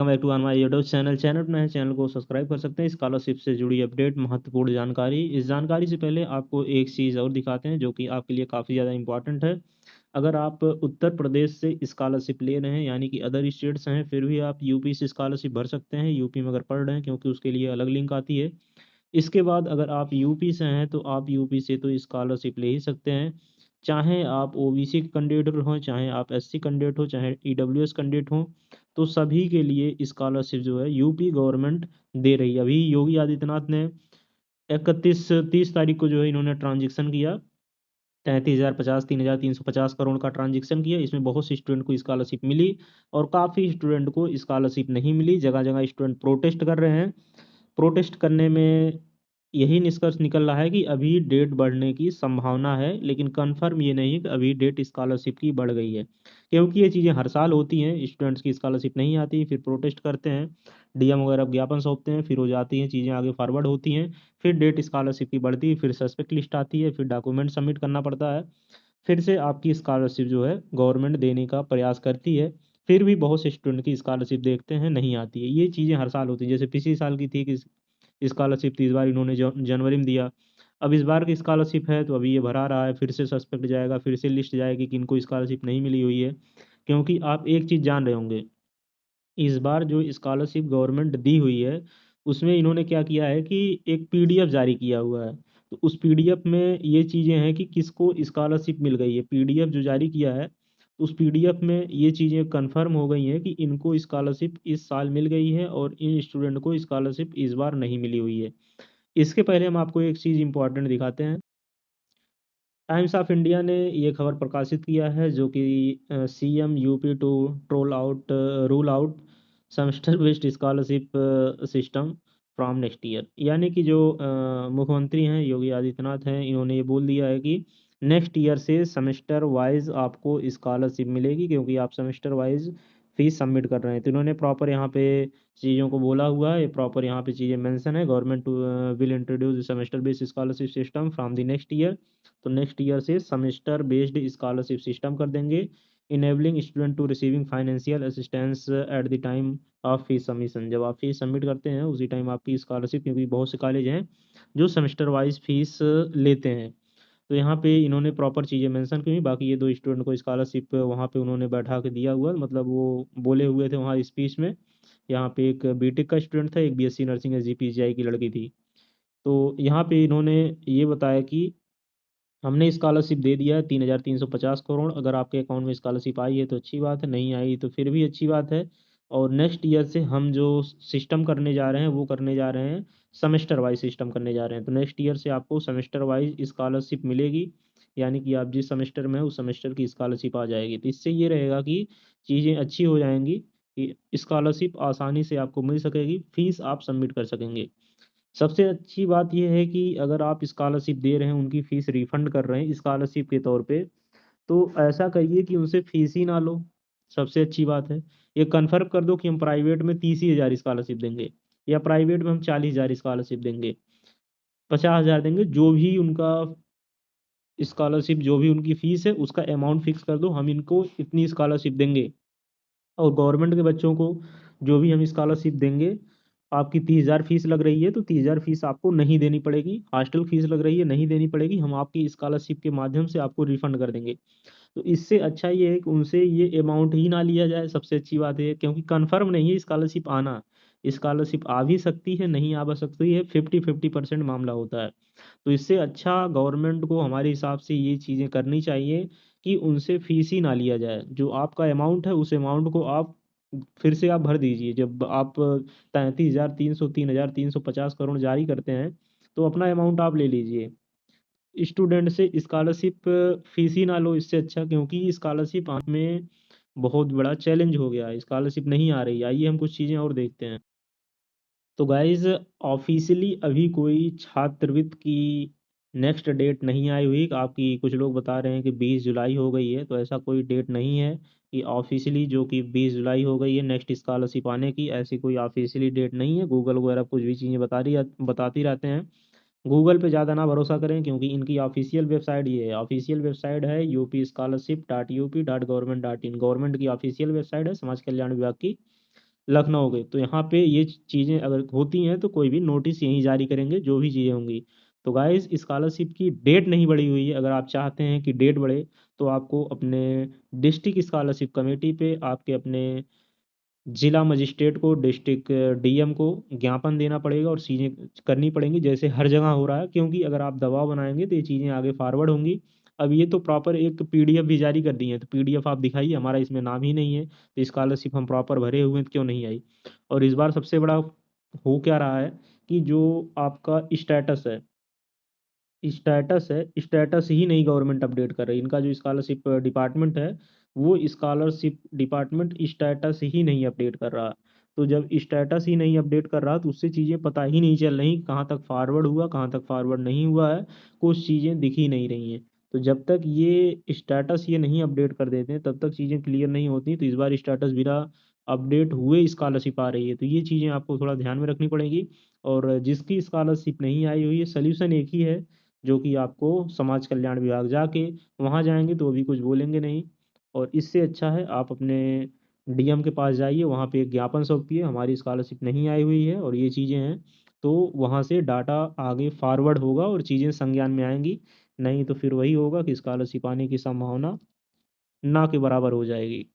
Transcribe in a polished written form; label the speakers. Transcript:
Speaker 1: Welcome back to my YouTube channel में है, channel को सब्सक्राइब कर सकते हैं। स्कॉलरशिप से जुड़ी अपडेट, महत्वपूर्ण जानकारी। इस जानकारी से पहले आपको एक चीज़ और दिखाते हैं जो कि आपके लिए काफ़ी ज़्यादा इंपॉर्टेंट है। अगर आप उत्तर प्रदेश से स्कॉलरशिप ले रहे हैं, यानी कि अदर स्टेट्स हैं, फिर भी आप यूपी से स्कॉलरशिप भर सकते हैं, यूपी में अगर पढ़ रहे हैं, क्योंकि उसके लिए अलग लिंक आती है। इसके बाद अगर आप यूपी से हैं तो आप यूपी से तो स्कॉलरशिप ले ही सकते हैं, चाहे आप ओबीसी कैंडिडेट हों, चाहे आप एससी कैंडिडेट हो, चाहे ईडब्ल्यूएस कैंडिडेट हों। तो सभी के लिए स्कॉलरशिप जो है यूपी गवर्नमेंट दे रही है। अभी योगी आदित्यनाथ ने 31-30 तारीख को जो है इन्होंने ट्रांजेक्शन किया, 33,050 3,350 करोड़ का ट्रांजेक्शन किया। इसमें बहुत से स्टूडेंट को स्कॉलरशिप मिली और काफ़ी स्टूडेंट को स्कॉलरशिप नहीं मिली। जगह जगह स्टूडेंट प्रोटेस्ट कर रहे हैं। प्रोटेस्ट करने में यही निष्कर्ष निकल रहा है कि अभी डेट बढ़ने की संभावना है, लेकिन कंफर्म ये नहीं है कि अभी डेट स्कॉलरशिप की बढ़ गई है, क्योंकि ये चीज़ें हर साल होती हैं। स्टूडेंट्स की स्कॉलरशिप नहीं आती, फिर प्रोटेस्ट करते हैं, डीएम वगैरह ज्ञापन सौंपते हैं, फिर हो जाती हैं चीज़ें, आगे फॉरवर्ड होती हैं, फिर डेट स्कॉलरशिप की बढ़ती है, फिर सस्पेक्ट लिस्ट आती है, फिर डॉक्यूमेंट सबमिट करना पड़ता है, फिर से आपकी स्कॉलरशिप जो है गवर्नमेंट देने का प्रयास करती है। फिर भी बहुत से स्टूडेंट की स्कॉलरशिप देखते हैं नहीं आती है। ये चीज़ें हर साल होती हैं। जैसे पिछले साल की थी कि स्कॉलरशिप थी, इस बार इन्होंने जनवरी में दिया। अब इस बार की स्कॉलरशिप है तो अभी ये भरा रहा है, फिर से सस्पेक्ट जाएगा, फिर से लिस्ट जाएगी कि इनको स्कॉलरशिप नहीं मिली हुई है। क्योंकि आप एक चीज़ जान रहे होंगे, इस बार जो स्कॉलरशिप गवर्नमेंट दी हुई है उसमें इन्होंने क्या किया है कि एक पीडीएफ जारी किया हुआ है। तो उस पीडीएफ में ये चीज़ें हैं कि किसको स्कॉलरशिप मिल गई है। पीडीएफ जो जारी किया है, उस पीडीएफ में ये चीज़ें कंफर्म हो गई हैं कि इनको स्कॉलरशिप इस साल मिल गई है और इन स्टूडेंट को स्कॉलरशिप इस बार नहीं मिली हुई है। इसके पहले हम आपको एक चीज़ इंपॉर्टेंट दिखाते हैं। टाइम्स ऑफ इंडिया ने ये खबर प्रकाशित किया है जो कि CM UP to rule out semester based scholarship system from next year. यानी कि जो मुख्यमंत्री हैं योगी आदित्यनाथ हैं, इन्होंने ये बोल दिया है कि नेक्स्ट ईयर से सेमेस्टर वाइज आपको स्कॉलरशिप मिलेगी, क्योंकि आप सेमेस्टर वाइज फीस सबमिट कर रहे हैं। तो इन्होंने प्रॉपर यहाँ पे चीज़ों को बोला हुआ है, प्रॉपर यहाँ पे चीज़ें मेंशन है। Government will introduce semester based scholarship system from the next year. तो नेक्स्ट ईयर से सेमेस्टर बेस्ड स्कॉलरशिप सिस्टम कर देंगे, enabling student to receiving financial assistance at the time of fees submission. जब आप फीस सबमिट करते हैं उसी time आपकी स्कॉलरशिप, क्योंकि बहुत से कॉलेज हैं जो सेमेस्टर वाइज फीस लेते हैं। तो यहाँ पे इन्होंने प्रॉपर चीज़ें मेंशन की हुई। बाकी ये दो स्टूडेंट को स्कॉलरशिप वहाँ पे उन्होंने बैठा के दिया हुआ, मतलब वो बोले हुए थे वहाँ स्पीच में। यहाँ पे एक बीटेक का स्टूडेंट था, एक बीएससी नर्सिंग एसजीपीजीआई की लड़की थी। तो यहाँ पे इन्होंने ये बताया कि हमने स्कॉलरशिप दे दिया है 3,350 करोड़। अगर आपके अकाउंट में स्कॉलरशिप आई है तो अच्छी बात है, नहीं आई तो फिर भी अच्छी बात है। और नेक्स्ट ईयर से हम जो सिस्टम करने जा रहे हैं वो करने जा रहे हैं, सेमेस्टर वाइज सिस्टम करने जा रहे हैं। तो नेक्स्ट ईयर से आपको सेमेस्टर वाइज स्कॉलरशिप मिलेगी, यानी कि आप जिस सेमेस्टर में हैं उस सेमेस्टर की स्कॉलरशिप आ जाएगी। तो इससे ये रहेगा कि चीज़ें अच्छी हो जाएंगी, कि स्कॉलरशिप आसानी से आपको मिल सकेगी, फीस आप सबमिट कर सकेंगे। सबसे अच्छी बात यह है कि अगर आप स्कॉलरशिप दे रहे हैं, उनकी फ़ीस रिफ़ंड कर रहे हैं स्कॉलरशिप के तौर पे, तो ऐसा करिए कि उनसे फ़ीस ही ना लो। सबसे अच्छी बात है। ये कन्फर्म कर दो कि हम प्राइवेट में 30 ही हज़ार स्कॉलरशिप देंगे, या प्राइवेट में हम 40,000 स्कॉलरशिप देंगे, 50,000 देंगे। जो भी उनका स्कॉलरशिप, जो भी उनकी फ़ीस है उसका अमाउंट फ़िक्स कर दो, हम इनको इतनी स्कॉलरशिप देंगे। और गवर्नमेंट के बच्चों को जो भी हम स्कॉलरशिप देंगे, आपकी 30,000 फीस लग रही है तो 30,000 फीस आपको नहीं देनी पड़ेगी। हॉस्टल फीस लग रही है, नहीं देनी पड़ेगी, हम आपकी स्कॉलरशिप के माध्यम से आपको रिफंड कर देंगे। तो इससे अच्छा ये है कि उनसे ये अमाउंट ही ना लिया जाए। सबसे अच्छी बात है, क्योंकि कंफर्म नहीं है स्कॉलरशिप आना। स्कॉलरशिप आ भी सकती है, नहीं आ भी सकती है, 50-50% मामला होता है। तो इससे अच्छा गवर्नमेंट को हमारे हिसाब से ये चीज़ें करनी चाहिए कि उनसे फीस ही ना लिया जाए। जो आपका अमाउंट है उस अमाउंट को आप फिर से आप भर दीजिए। जब आप 33,300 3,350 करोड़ जारी करते हैं तो अपना अमाउंट आप ले लीजिए। स्टूडेंट से स्कॉलरशिप फीस ही ना लो, इससे अच्छा। क्योंकि स्कॉलरशिप में बहुत बड़ा चैलेंज हो गया है, स्कॉलरशिप नहीं आ रही। आइए हम कुछ चीज़ें और देखते हैं। तो गाइज, ऑफिशियली अभी कोई छात्रवृत्ति की नेक्स्ट डेट नहीं आई हुई। आपकी कुछ लोग बता रहे हैं कि 20 जुलाई हो गई है, तो ऐसा कोई डेट नहीं है कि ऑफिशियली जो कि 20 जुलाई हो गई है नेक्स्ट स्कॉलरशिप आने की। ऐसी कोई ऑफिशियली डेट नहीं है। गूगल वगैरह कुछ भी चीज़ें बताती रहते हैं। गूगल पे ज़्यादा ना भरोसा करें, क्योंकि इनकी ऑफिशियल वेबसाइट ये है। ऑफिशियल वेबसाइट है UP scholarship.up.government.in। गवर्नमेंट की ऑफिशियल वेबसाइट है, समाज कल्याण विभाग की। लखनऊ के। तो यहाँ पे ये चीज़ें अगर होती हैं तो कोई भी नोटिस यहीं जारी करेंगे जो भी चीज़ें होंगी। तो गाइस स्कॉलरशिप की डेट नहीं बढ़ी हुई है, अगर आप चाहते हैं कि डेट बढ़े तो आपको अपने डिस्ट्रिक्ट स्कॉलरशिप कमेटी पे आपके अपने जिला मजिस्ट्रेट को, डिस्ट्रिक्ट डीएम को ज्ञापन देना पड़ेगा और चीज़ें करनी पड़ेंगी जैसे हर जगह हो रहा है, क्योंकि अगर आप दबाव बनाएंगे तो ये चीज़ें आगे फॉरवर्ड होंगी। अब ये तो प्रॉपर एक पीडीएफ भी जारी कर दी है, तो पीडीएफ आप दिखाइए, हमारा इसमें नाम ही नहीं है, तो स्कॉलरशिप हम प्रॉपर भरे हुए हैं तो क्यों नहीं आई। और इस बार सबसे बड़ा हो क्या रहा है कि जो आपका स्टेटस ही नहीं गवर्नमेंट अपडेट कर रही। इनका जो स्कॉलरशिप डिपार्टमेंट है वो स्कॉलरशिप डिपार्टमेंट स्टेटस ही नहीं अपडेट कर रहा। तो जब स्टेटस ही नहीं अपडेट कर रहा तो उससे चीज़ें पता ही नहीं चल रही कहाँ तक फॉरवर्ड हुआ कहाँ तक फॉरवर्ड नहीं हुआ है, कुछ चीज़ें दिख ही नहीं रही हैं। तो जब तक ये स्टेटस ये नहीं अपडेट कर देते हैं तब तक चीज़ें क्लियर नहीं होती। तो इस बार स्टेटस बिना अपडेट हुए स्कॉलरशिप आ रही है, तो ये चीज़ें आपको थोड़ा ध्यान में रखनी पड़ेगी। और जिसकी स्कॉलरशिप नहीं आई हुई है, सल्यूशन एक ही है, जो कि आपको समाज कल्याण विभाग जाके वहाँ जाएंगे तो वो भी कुछ बोलेंगे नहीं। और इससे अच्छा है आप अपने डीएम के पास जाइए, वहाँ पे एक ज्ञापन सौंपिए हमारी स्कॉलरशिप नहीं आई हुई है और ये चीज़ें हैं। तो वहाँ से डाटा आगे फॉरवर्ड होगा और चीज़ें संज्ञान में आएंगी। नहीं तो फिर वही होगा कि स्कॉलरशिप आने की संभावना ना के बराबर हो जाएगी।